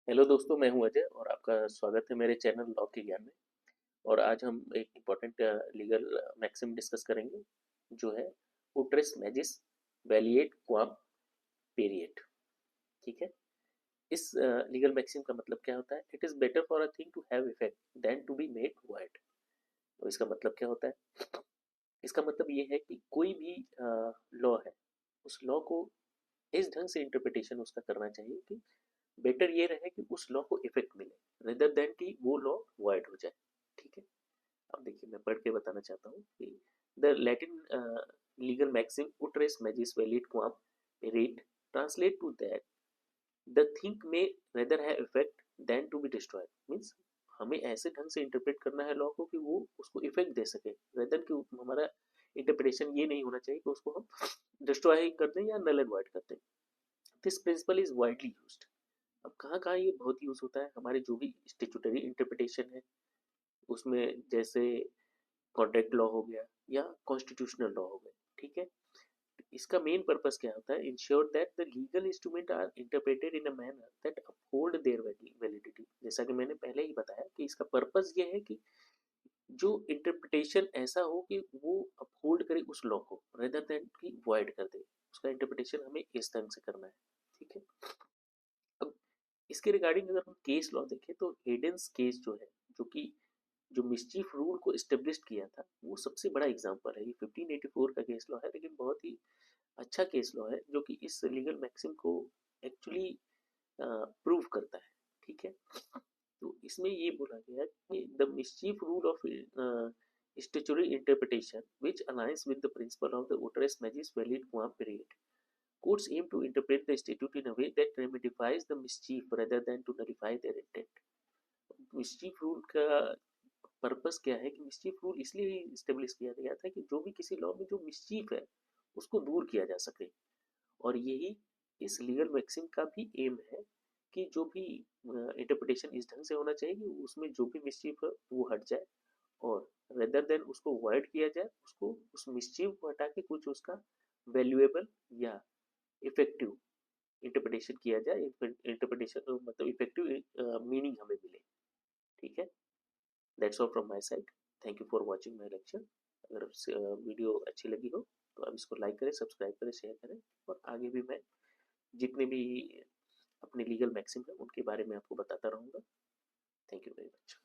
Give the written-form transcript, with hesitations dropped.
Hello दोस्तों, मैं हूं अजय और आपका स्वागत है मेरे चैनल लॉ के ज्ञान में। और आज हम एक इम्पोर्टेंट लीगल मैक्सिम डिस्कस करेंगे जो है उट्रेस मैजिस वैलिएट क्वाम पेरिएट। ठीक है। इस लीगल मैक्सिम का मतलब क्या होता है? It is better for a thing to have effect than to be made void. तो इसका मतलब क्या होता है? इसका मतलब ये है कि कोई भी लॉ है, उस लॉ को इस ढंग से इंटरप्रिटेशन उसका करना चाहिए कि बेटर ये रहे कि उस लॉ को इफेक्ट मिले रेदर देन कि वो लॉ वॉइड हो जाए। ठीक है। अब देखिए, मैं पढ़ के बताना चाहता हूँ कि the Latin legal maxim ut res magis velit quam perit translate to that the thing may rather है effect than to be destroyed. Means हमें ऐसे ढंग से इंटरप्रेट करना है लॉ को कि वो उसको इफेक्ट दे सके, रेदर कि हमारा इंटरप्रिटेशन ये नहीं होना चाहिए कि उसको हम डिस्ट्रॉय कर दें या नल एंड वाइड कर दें। This principle is widely used. अब कहाँ कहाँ ये बहुत यूज होता है? हमारे जो भी स्टेचुटरी इंटरप्रिटेशन है उसमें, जैसे कॉन्ट्रैक्ट लॉ हो गया या कॉन्स्टिट्यूशनल लॉ हो गया। ठीक है। इसका मेन पर्पस क्या होता है? Ensure that the legal instrument are interpreted in a manner that uphold their validity. जैसा कि मैंने पहले ही बताया कि इसका पर्पस ये है कि जो इंटरप्रिटेशन ऐसा हो कि वो अपहोल्ड करे उस लॉ को रेदर देन कि वॉइड कर दे। उसका इंटरप्रिटेशन हमें इस ढंग से करना है। ठीक है। अब इसके रिगार्डिंग अगर हम केस लॉ देखें तो हेडेंस केस जो है, जो कि जो मिस्चीफ रूल को इस्टेब्लिश किया था, वो सबसे बड़ा एग्जांपल है। ये 1584 का केस लॉ है, लेकिन बहुत ही अच्छा केस लॉ है जो कि इस लीगल मैक्सिम को एक्चुअली प्रूव करता है। ठीक है। तो इसमें ये बोला गया है कि the mischief rule of statutory interpretation which aligns with the principle of the uterus magis valid quam period. Courts aim to interpret the statute in a way that remedies the mischief rather than to nullify their intent. Mischief rule का purpose क्या है? कि mischief rule इसलिए establish किया गया था कि जो भी किसी लॉ में जो मिस्चीफ है उसको दूर किया जा सके। और यही इस लीगल मैक्सिम का भी एम है कि जो भी इंटरप्रिटेशन इस ढंग से होना चाहिए कि उसमें जो भी मिस्चीफ है वो हट जाए, और रेदर देन उसको अवॉइड किया जाए, उसको उस मिस्चीफ को हटा के कुछ उसका वैल्यूएबल या इफेक्टिव इंटरप्रिटेशन किया जाए। इंटरप्रिटेशन मतलब इफेक्टिव मीनिंग हमें मिले। ठीक है। That's all from my side. Thank you for watching my lecture. अगर वीडियो अच्छी लगी हो तो आप इसको लाइक करें, सब्सक्राइब करें, शेयर करें। और आगे भी मैं जितने भी अपने लीगल मैक्सिम है उनके बारे में आपको बताता रहूँगा। Thank you very much.